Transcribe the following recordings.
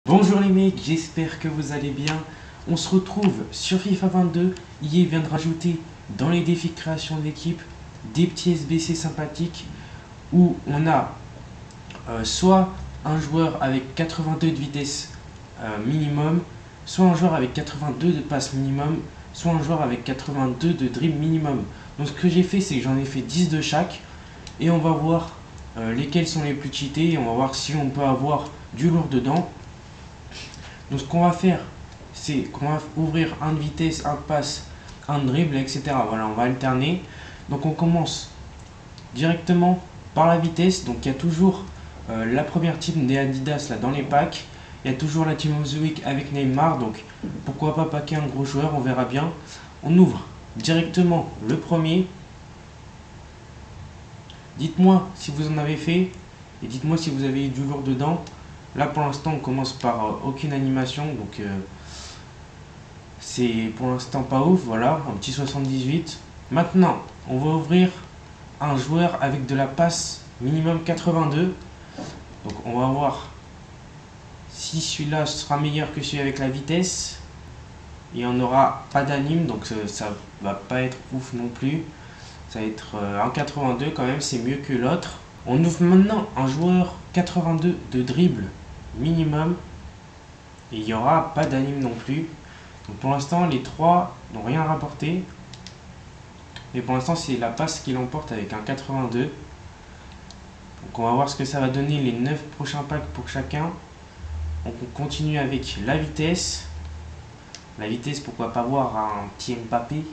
Bonjour les mecs, j'espère que vous allez bien. On se retrouve sur FIFA 22. EA vient de rajouter dans les défis de création d'équipe des petits SBC sympathiques où on a soit un joueur avec 82 de vitesse minimum, soit un joueur avec 82 de passe minimum, soit un joueur avec 82 de dribble minimum. Donc ce que j'ai fait, c'est que j'en ai fait 10 de chaque et on va voir lesquels sont les plus cheatés et on va voir si on peut avoir du lourd dedans. Donc ce qu'on va faire, c'est qu'on va ouvrir un de vitesse, un de passe, un de dribble, etc. Voilà, on va alterner. Donc on commence directement par la vitesse. Donc il y a toujours la première team des Adidas là dans les packs. Il y a toujours la team of the week avec Neymar. Donc pourquoi pas packer un gros joueur, on verra bien. On ouvre directement le premier. Dites-moi si vous en avez fait et dites-moi si vous avez eu du lourd dedans. Là pour l'instant on commence par aucune animation, donc c'est pour l'instant pas ouf, voilà, un petit 78. Maintenant on va ouvrir un joueur avec de la passe minimum 82. Donc on va voir si celui-là sera meilleur que celui avec la vitesse. Et on n'aura pas d'anime, donc ça va pas être ouf non plus. Ça va être un 82 quand même, c'est mieux que l'autre. On ouvre maintenant un joueur 82 de dribble minimum et il n'y aura pas d'anime non plus. Donc pour l'instant les trois n'ont rien rapporté, mais pour l'instant c'est la passe qui l'emporte avec un 82. Donc on va voir ce que ça va donner les 9 prochains packs pour chacun. Donc on continue avec la vitesse. La vitesse, pourquoi pas voir un petit Mbappé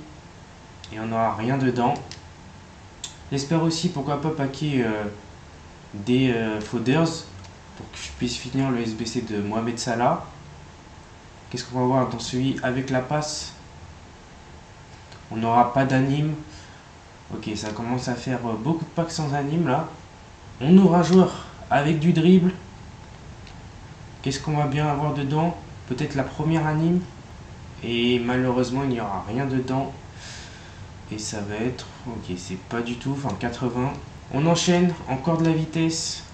et on n'aura rien dedans. J'espère aussi pourquoi pas packer des Fodders pour que je puisse finir le SBC de Mohamed Salah. Qu'est-ce qu'on va voir dans celui avec la passe? On n'aura pas d'anime. Ok, ça commence à faire beaucoup de packs sans anime là. On ouvre un joueur avec du dribble. Qu'est-ce qu'on va bien avoir dedans? Peut-être la première anime. Et malheureusement, il n'y aura rien dedans. Et ça va être... Ok, c'est pas du tout. Enfin, 80. On enchaîne. Encore de la vitesse.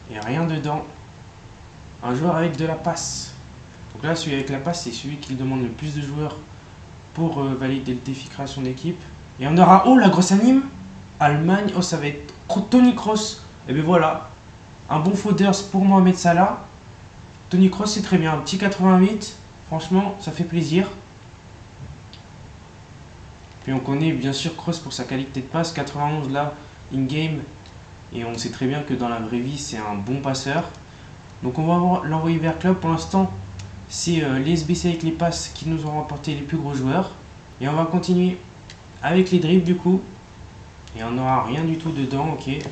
Et rien dedans. Un joueur avec de la passe. Donc là, celui avec la passe, c'est celui qui demande le plus de joueurs pour valider le défi création d'équipe. Et on aura... Oh, la grosse anime! Allemagne. Oh, ça va être Toni Kroos. Et bien voilà. Un bon Fodders pour Mohamed Salah. Toni Kroos, c'est très bien. Un petit 88. Franchement, ça fait plaisir. Puis on connaît bien sûr Kroos pour sa qualité de passe. 91 là, in-game. Et on sait très bien que dans la vraie vie, c'est un bon passeur. Donc on va l'envoyer vers club. Pour l'instant, c'est les SBC avec les passes qui nous ont rapporté les plus gros joueurs. Et on va continuer avec les dribbles du coup. Et on n'aura rien du tout dedans, ok.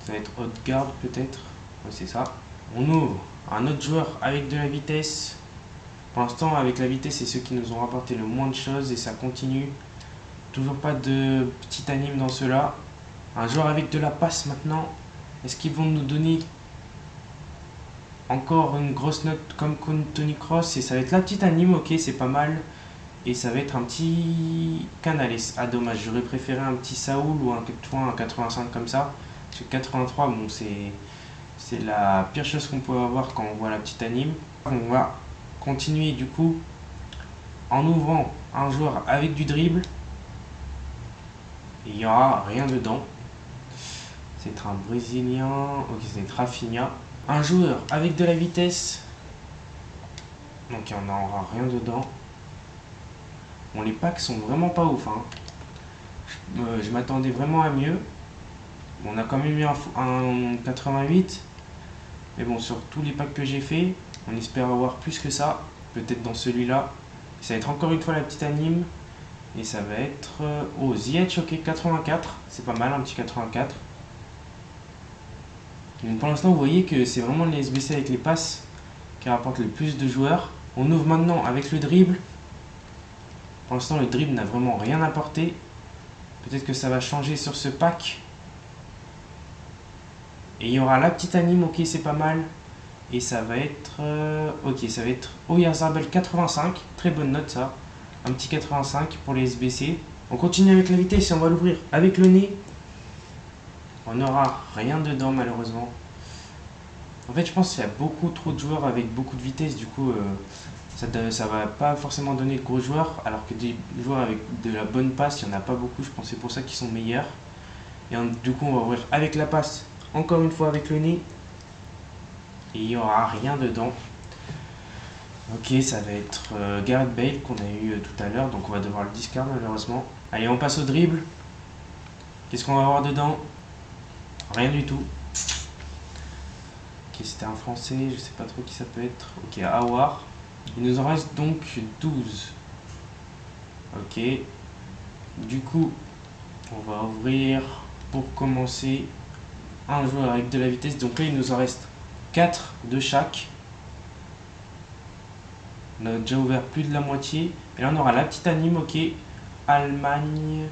Ça va être Odegaard peut-être. Ouais, c'est ça. On ouvre un autre joueur avec de la vitesse. Pour l'instant, avec la vitesse, c'est ceux qui nous ont rapporté le moins de choses et ça continue. Toujours pas de petite anime dans ceux-là. Un joueur avec de la passe maintenant. Est-ce qu'ils vont nous donner encore une grosse note comme Toni Kroos? Et ça va être la petite anime, ok, c'est pas mal. Et ça va être un petit Canales. Ah dommage, j'aurais préféré un petit Saoul ou un 85 comme ça. Parce que 83, bon c'est la pire chose qu'on peut avoir quand on voit la petite anime. On va continuer du coup en ouvrant un joueur avec du dribble. Il n'y aura rien dedans. C'est un Brésilien. Ok, c'est Rafinha. Un joueur avec de la vitesse. Donc il n'y en aura rien dedans. Bon, les packs sont vraiment pas ouf. Hein. Je m'attendais vraiment à mieux. Bon, on a quand même eu un 88. Mais bon, sur tous les packs que j'ai fait, on espère avoir plus que ça. Peut-être dans celui-là. Ça va être encore une fois la petite anime. Et ça va être... Oh, Ziyech, ok, 84. C'est pas mal, un petit 84. Donc pour l'instant, vous voyez que c'est vraiment les SBC avec les passes qui rapportent le plus de joueurs. On ouvre maintenant avec le dribble. Pour l'instant, le dribble n'a vraiment rien apporté. Peut-être que ça va changer sur ce pack. Et il y aura la petite anime, ok, c'est pas mal. Et ça va être... ok, ça va être Oyarzabal 85. Très bonne note, ça. Un petit 85 pour les SBC. On continue avec la vitesse et on va l'ouvrir avec le nez. On n'aura rien dedans malheureusement. En fait je pense qu'il y a beaucoup trop de joueurs avec beaucoup de vitesse, du coup ça va pas forcément donner de gros joueurs, alors que des joueurs avec de la bonne passe, il n'y en a pas beaucoup, je pense que c'est pour ça qu'ils sont meilleurs. Et du coup on va ouvrir avec la passe, encore une fois avec le nez. Et il n'y aura rien dedans. Ok, ça va être Gareth Bale qu'on a eu tout à l'heure, donc on va devoir le discard malheureusement. Allez, on passe au dribble. Qu'est-ce qu'on va avoir dedans? Rien du tout. Ok, c'était un français, je sais pas trop qui ça peut être. Ok, Aouar. Il nous en reste donc 12. Ok. Du coup, on va ouvrir pour commencer un joueur avec de la vitesse. Donc là, il nous en reste 4 de chaque. On a déjà ouvert plus de la moitié. Et là, on aura la petite anime, ok. Allemagne.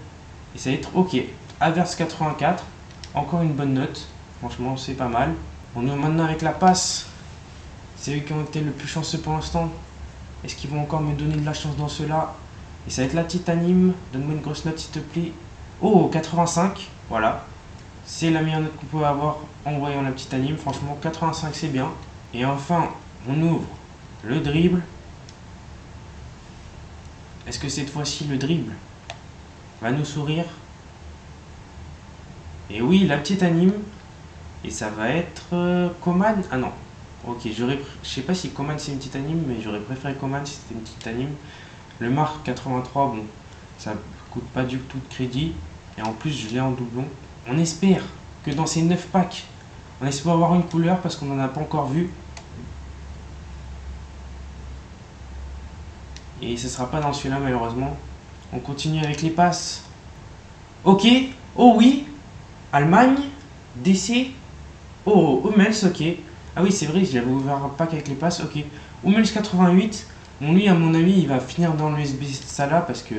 Et ça va être ok. Averse 84. Encore une bonne note. Franchement, c'est pas mal. On est maintenant avec la passe. C'est eux qui ont été le plus chanceux pour l'instant. Est-ce qu'ils vont encore me donner de la chance dans ceux-là? Et ça va être la petite anime. Donne-moi une grosse note, s'il te plaît. Oh, 85. Voilà. C'est la meilleure note qu'on peut avoir en voyant la petite anime. Franchement, 85, c'est bien. Et enfin, on ouvre le dribble. Est-ce que cette fois-ci, le dribble va nous sourire? Et oui, la petite anime. Et ça va être Coman. Ah non. Ok, je sais pas si Coman c'est une petite anime, mais j'aurais préféré Coman si c'était une petite anime. Le Mark 83, bon, ça coûte pas du tout de crédit. Et en plus, je l'ai en doublon. On espère que dans ces 9 packs, on espère avoir une couleur parce qu'on n'en a pas encore vu. Et ce sera pas dans celui-là malheureusement. On continue avec les passes. Ok. Oh oui. Allemagne. DC. Oh, Hummels, ok. Ah oui, c'est vrai, j'avais ouvert un pack avec les passes, ok. Hummels 88. Bon, lui, à mon avis, il va finir dans le SB Salah parce que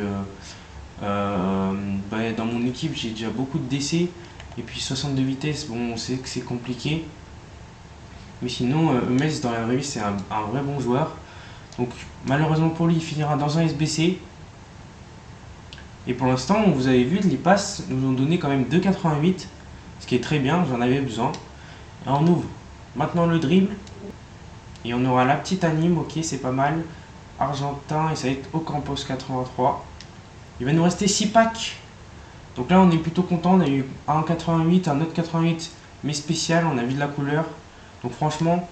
dans mon équipe, j'ai déjà beaucoup de DC. Et puis 62 vitesses, bon, on sait que c'est compliqué. Mais sinon, Hummels, dans la vraie vie, c'est un vrai bon joueur. Donc, malheureusement pour lui, il finira dans un SBC. Et pour l'instant, vous avez vu, les passes nous ont donné quand même 2,88. Ce qui est très bien, j'en avais besoin. Et on ouvre maintenant le dribble. Et on aura la petite anime, ok, c'est pas mal. Argentin, et ça va être Ocampos 83. Il va nous rester 6 packs. Donc là, on est plutôt content. On a eu un 88, un autre 88, mais spécial. On a vu de la couleur. Donc franchement,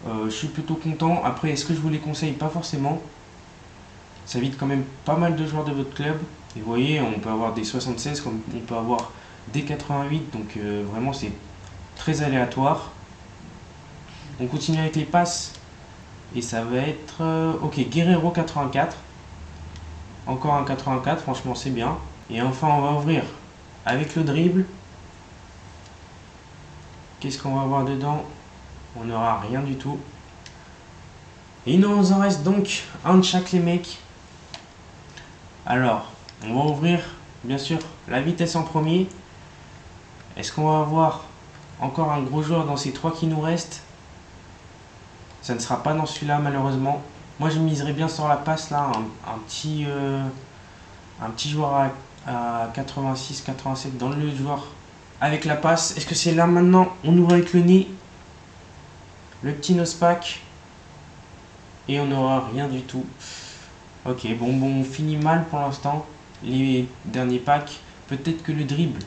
je suis plutôt content. Après, est-ce que je vous les conseille? Pas forcément. Ça vide quand même pas mal de joueurs de votre club. Et vous voyez, on peut avoir des 76, comme on peut avoir des 88. Donc vraiment, c'est très aléatoire. On continue avec les passes. Et ça va être... ok, Guerrero 84. Encore un 84, franchement c'est bien. Et enfin on va ouvrir avec le dribble. Qu'est-ce qu'on va avoir dedans? On n'aura rien du tout. Et il nous en reste donc un de chaque les mecs. Alors, on va ouvrir bien sûr la vitesse en premier. Est-ce qu'on va avoir encore un gros joueur dans ces 3 qui nous restent? Ça ne sera pas dans celui-là malheureusement. Moi je miserais bien sur la passe là, un petit joueur à 86, 87 dans le joueur avec la passe. Est-ce que c'est là maintenant? On ouvre avec le nez. Le petit nose-pack. Et on n'aura rien du tout. Ok, bon, on finit mal pour l'instant. Les derniers packs. Peut-être que le dribble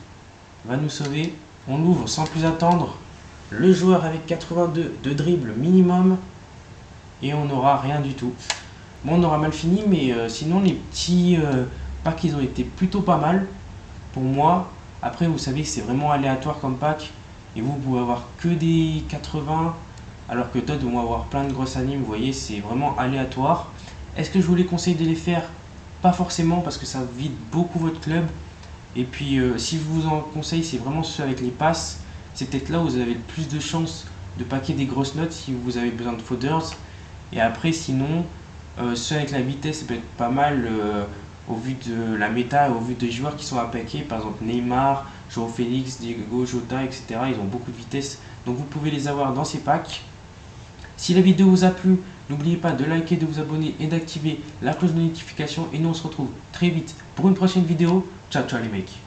va nous sauver. On l'ouvre sans plus attendre. Le joueur avec 82 de dribble minimum. Et on n'aura rien du tout. Bon, on aura mal fini, mais sinon les petits packs, ils ont été plutôt pas mal pour moi. Après, vous savez que c'est vraiment aléatoire comme pack. Et vous pouvez avoir que des 80, alors que d'autres vont avoir plein de grosses animes. Vous voyez, c'est vraiment aléatoire. Est-ce que je vous les conseille de les faire? Pas forcément, parce que ça vide beaucoup votre club. Et puis, si je vous en conseille, c'est vraiment ceux avec les passes. C'est peut-être là où vous avez le plus de chances de paquer des grosses notes si vous avez besoin de fodders. Et après, sinon, ceux avec la vitesse, ça peut être pas mal au vu de la méta, au vu des joueurs qui sont à paquer. Par exemple, Neymar, João Félix, Diego Jota, etc. Ils ont beaucoup de vitesse. Donc, vous pouvez les avoir dans ces packs. Si la vidéo vous a plu, n'oubliez pas de liker, de vous abonner et d'activer la cloche de notification. Et nous, on se retrouve très vite pour une prochaine vidéo. Ciao, ciao les mecs.